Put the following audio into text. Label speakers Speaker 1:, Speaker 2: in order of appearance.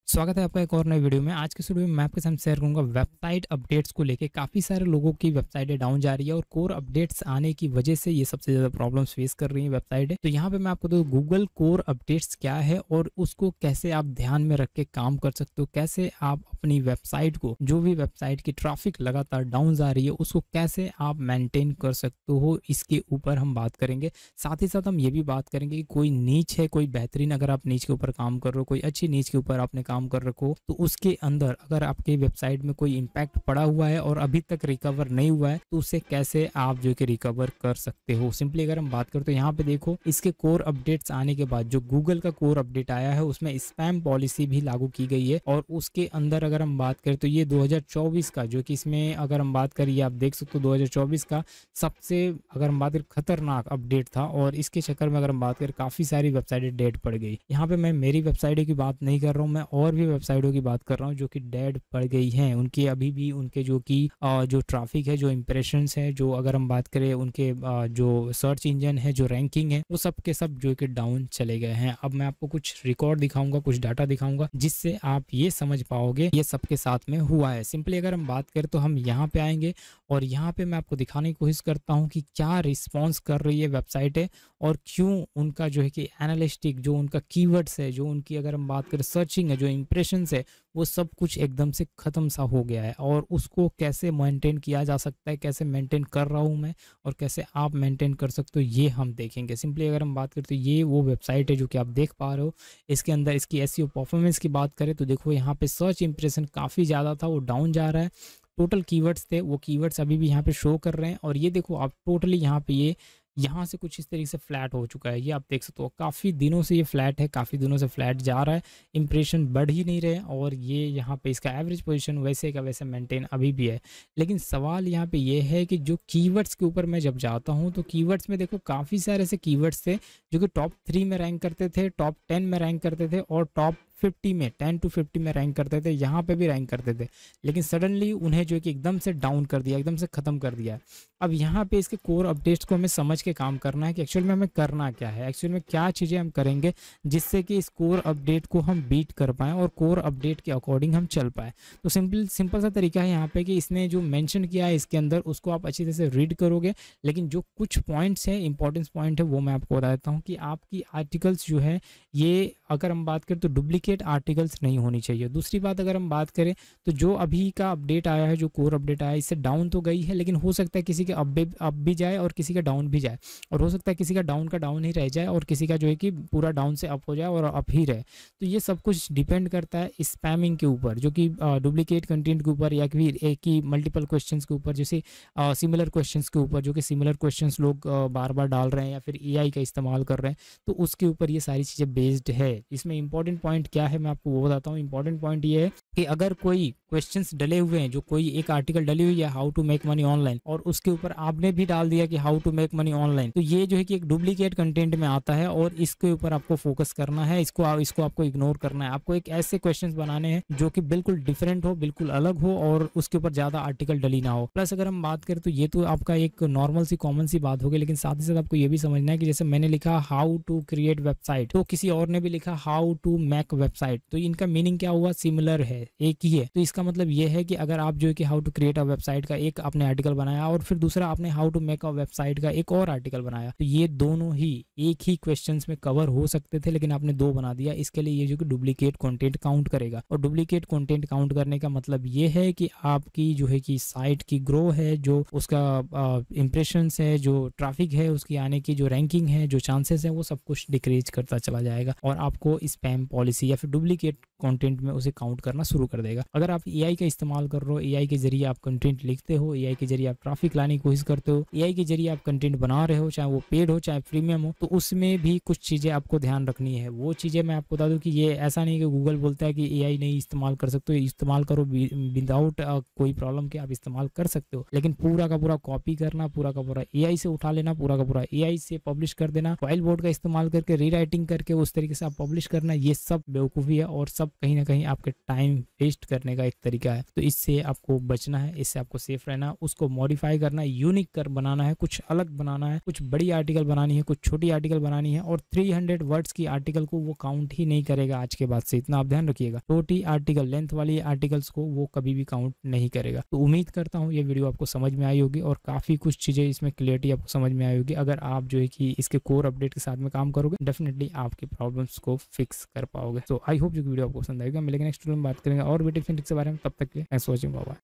Speaker 1: स्वागत है आपका एक और नए वीडियो में। आज के इस वीडियो में मैं आपके साथ शेयर करूंगा वेबसाइट अपडेट्स को लेके। काफ़ी सारे लोगों की वेबसाइटें डाउन जा रही है और कोर अपडेट्स आने की वजह से ये सबसे ज़्यादा प्रॉब्लम्स फेस कर रही हैं वेबसाइटें। तो यहाँ पे मैं आपको तो गूगल कोर अपडेट्स क्या है और उसको कैसे आप ध्यान में रख के काम कर सकते हो, कैसे आप अपनी वेबसाइट को, जो भी वेबसाइट की ट्रैफिक लगातार डाउन जा रही है उसको कैसे आप मेंटेन कर सकते हो, इसके ऊपर हम बात करेंगे। साथ ही साथ हम ये भी बात करेंगे कि कोई नीच है, कोई बेहतरीन, अगर आप नीच के ऊपर काम कर रहे हो, कोई अच्छी नीच के ऊपर आपने काम कर रखो, तो उसके अंदर अगर आपके वेबसाइट में कोई इम्पैक्ट पड़ा हुआ है और अभी तक रिकवर नहीं हुआ है तो उसे कैसे आप जो कि रिकवर कर सकते हो। सिंपली अगर हम बात करें तो यहाँ पे देखो, इसके कोर अपडेट्स आने के बाद जो गूगल का कोर अपडेट आया है उसमें स्पैम पॉलिसी भी लागू की गई है। और उसके अंदर अगर हम बात करें तो ये 2024 का, जो कि इसमें अगर हम बात करिए आप देख सकते हो 2024 का सबसे, अगर हम बात करें, खतरनाक अपडेट था। और इसके चक्कर में अगर हम बात करें काफ़ी सारी वेबसाइटें डेड पड़ गई। यहाँ पे मैं मेरी वेबसाइट की बात नहीं कर रहा हूँ, मैं और भी वेबसाइटों की बात कर रहा हूँ जो कि डेड पड़ गई हैं। उनके अभी भी उनके जो कि जो ट्रैफिक है, जो इंप्रेशंस है, जो अगर हम बात करें उनके जो सर्च इंजन है, जो रैंकिंग है, वो सब के सब जो कि डाउन चले गए हैं। अब मैं आपको कुछ रिकॉर्ड दिखाऊंगा, कुछ डाटा दिखाऊंगा जिससे आप ये समझ पाओगे ये सबके साथ में हुआ है। सिंपली अगर हम बात करें तो हम यहाँ पे आएंगे और यहाँ पे मैं आपको दिखाने की कोशिश करता हूँ कि क्या रिस्पॉन्स कर रही है वेबसाइटें और क्यों उनका जो है कि एनालिस्टिक, जो उनका कीवर्ड्स है, जो उनकी अगर हम बात करें सर्चिंग है, जो इंप्रेशंस है, वो सब कुछ एकदम से ख़त्म सा हो गया है। और उसको कैसे मेंटेन किया जा सकता है, कैसे मेंटेन कर रहा हूँ मैं और कैसे आप मेंटेन कर सकते हो, ये हम देखेंगे। सिंपली अगर हम बात करें तो ये वो वेबसाइट है जो कि आप देख पा रहे हो। इसके अंदर इसकी एसईओ परफॉर्मेंस की बात करें तो देखो यहाँ पे सर्च इंप्रेशन काफ़ी ज़्यादा था, वो डाउन जा रहा है। टोटल कीवर्ड्स थे, वो कीवर्ड्स अभी भी यहाँ पे शो कर रहे हैं। और ये देखो आप टोटली यहाँ पे ये यहाँ से कुछ इस तरीके से फ्लैट हो चुका है, ये आप देख सकते हो। काफ़ी दिनों से ये फ्लैट है, काफ़ी दिनों से फ्लैट जा रहा है, इंप्रेशन बढ़ ही नहीं रहे। और ये यहाँ पे इसका एवरेज पोजीशन वैसे का वैसे मेंटेन अभी भी है। लेकिन सवाल यहाँ पे ये है कि जो कीवर्ड्स के ऊपर मैं जब जाता हूँ तो कीवर्ड्स में देखो काफ़ी सारे ऐसे कीवर्ड्स थे जो कि टॉप 3 में रैंक करते थे, टॉप 10 में रैंक करते थे और टॉप 50 में, 10 to 50 में रैंक करते थे, यहाँ पे भी रैंक करते थे। लेकिन सडनली उन्हें जो है कि एकदम से डाउन कर दिया, एकदम से ख़त्म कर दिया। अब यहाँ पे इसके कोर अपडेट्स को हमें समझ के काम करना है कि एक्चुअल में हमें करना क्या है, एक्चुअल में क्या चीज़ें हम करेंगे जिससे कि इस कोर अपडेट को हम बीट कर पाएँ और कोर अपडेट के अकॉर्डिंग हम चल पाएँ। तो सिंपल सा तरीका है यहाँ पे कि इसने जो मेंशन किया है इसके अंदर उसको आप अच्छी तरह से रीड करोगे। लेकिन जो कुछ पॉइंट्स हैं, इंपॉर्टेंस पॉइंट है, वो मैं आपको बता देता हूँ कि आपकी आर्टिकल्स जो है ये, अगर हम बात करें तो डुप्लीकेट आर्टिकल्स नहीं होनी चाहिए। दूसरी बात अगर हम बात करें तो जो अभी का अपडेट आया है, जो कोर अपडेट आया है, इससे डाउन तो गई है लेकिन हो सकता है किसी के अप भी जाए और किसी का डाउन भी जाए। और हो सकता है किसी का डाउन ही रह जाए और किसी का जो है कि पूरा डाउन से अप हो जाए और अप ही रहे। तो ये सब कुछ डिपेंड करता है स्पैमिंग के ऊपर, जो कि डुप्लीकेट कंटेंट के ऊपर या फिर एक ही मल्टीपल क्वेश्चंस के ऊपर, जैसे सिमिलर क्वेश्चंस के ऊपर, जो कि सिमिलर क्वेश्चंस लोग बार बार डाल रहे हैं या फिर एआई का इस्तेमाल कर रहे हैं, तो उसके ऊपर ये सारी चीज़ें बेस्ड है। इसमें इंपॉर्टेंट पॉइंट क्या है मैं आपको वो बताता हूँ। इंपॉर्टेंट पॉइंट ये है कि अगर कोई क्वेश्चंस डले हुए हैं, जो कोई एक आर्टिकल डली हुई है how to make money online और उसके ऊपर आपने भी डाल दिया कि how to make money online, तो ये जो है कि एक डुप्लीकेट कंटेंट में आता है और इसके ऊपर आपको फोकस करना है, इसको आपको इग्नोर करना है। आपको एक ऐसे क्वेश्चंस बनाने हैं जो कि बिल्कुल डिफरेंट हो, बिल्कुल अलग हो और उसके ऊपर ज़्यादा आर्टिकल डली ना हो। प्लस अगर हम बात करें तो ये तो आपका एक नॉर्मल सी कॉमन सी बात होगी, लेकिन साथ ही साथ आपको ये भी समझना है कि जैसे मैंने लिखा हाउ टू क्रिएट वेबसाइट, तो किसी और ने भी लिखा हाउ टू मेक वेबसाइट, तो इनका मीनिंग क्या हुआ, सिमिलर है, एक ही है। तो इसका मतलब ये है कि अगर आप जो है कि how to create a website का एक आपने आर्टिकल बनाया और फिर दूसरा आपने how to make a website का एक और आर्टिकल बनाया, तो ये दोनों ही एक ही क्वेश्चंस में कवर हो सकते थे लेकिन आपने दो बना दिया। इसके लिए ये जो कि डुप्लीकेट कंटेंट काउंट करेगा। और डुप्लीकेट कंटेंट काउंट करने का मतलब ये है कि आपकी जो है कि साइट की ग्रो है, जो उसका इंप्रेशंस है, जो ट्रैफिक है, उसकी आने की जो रैंकिंग है, जो चांसेस है, वो सब कुछ डिक्रीज करता चला जाएगा और आपको स्पैम पॉलिसी या फिर डुप्लीकेट कंटेंट में उसे काउंट करना शुरू कर देगा। अगर आप एआई का इस्तेमाल कर रहे हो, एआई के जरिए आप कंटेंट लिखते हो, एआई के जरिए आप ट्रैफिक लाने की कोशिश करते हो, एआई के जरिए आप कंटेंट बना रहे हो, चाहे वो पेड हो चाहे प्रीमियम हो, तो उसमें भी कुछ चीज़ें आपको ध्यान रखनी है। वो चीज़ें मैं आपको बता दूं कि ये ऐसा नहीं कि गूगल बोलता है कि एआई नहीं इस्तेमाल कर सकते हो, इस्तेमाल करो, विदाउट कोई प्रॉब्लम के आप इस्तेमाल कर सकते हो। लेकिन पूरा का पूरा कॉपी करना, पूरा का पूरा एआई से उठा लेना, पूरा का पूरा एआई से पब्लिश कर देना, फाइल बोर्ड का इस्तेमाल करके रीराइटिंग करके उस तरीके से आप पब्लिश करना, ये सब बेवकूफ़ी है और सब सब कहीं ना कहीं आपके टाइम वेस्ट करने का एक तरीका है। तो इससे आपको बचना है, इससे आपको सेफ रहना है, उसको मॉडिफाई करना है, यूनिक कर बनाना है, कुछ अलग बनाना है, कुछ बड़ी आर्टिकल बनानी है, कुछ छोटी आर्टिकल बनानी है। और 300 वर्ड्स की आर्टिकल को वो काउंट ही नहीं करेगा आज के बाद से, इतना आप ध्यान रखिएगा। छोटी आर्टिकल लेंथ वाली आर्टिकल्स को वो कभी भी काउंट नहीं करेगा। तो उम्मीद करता हूँ ये वीडियो आपको समझ में आई होगी और काफी कुछ चीजें इसमें क्लियरिटी आपको समझ में आई होगी। अगर आप जो है कि इसके कोर अपडेट के साथ में काम करोगे, डेफिनेटली आपकी प्रॉब्लम्स को फिक्स कर पाओगे। तो आई होप जो वीडियो आपको पसंद आएगा। मिलेंगे नेक्स्ट वीडियो में, बात करेंगे और वीडियो के बारे में। तब तक के thanks for watching, bye bye.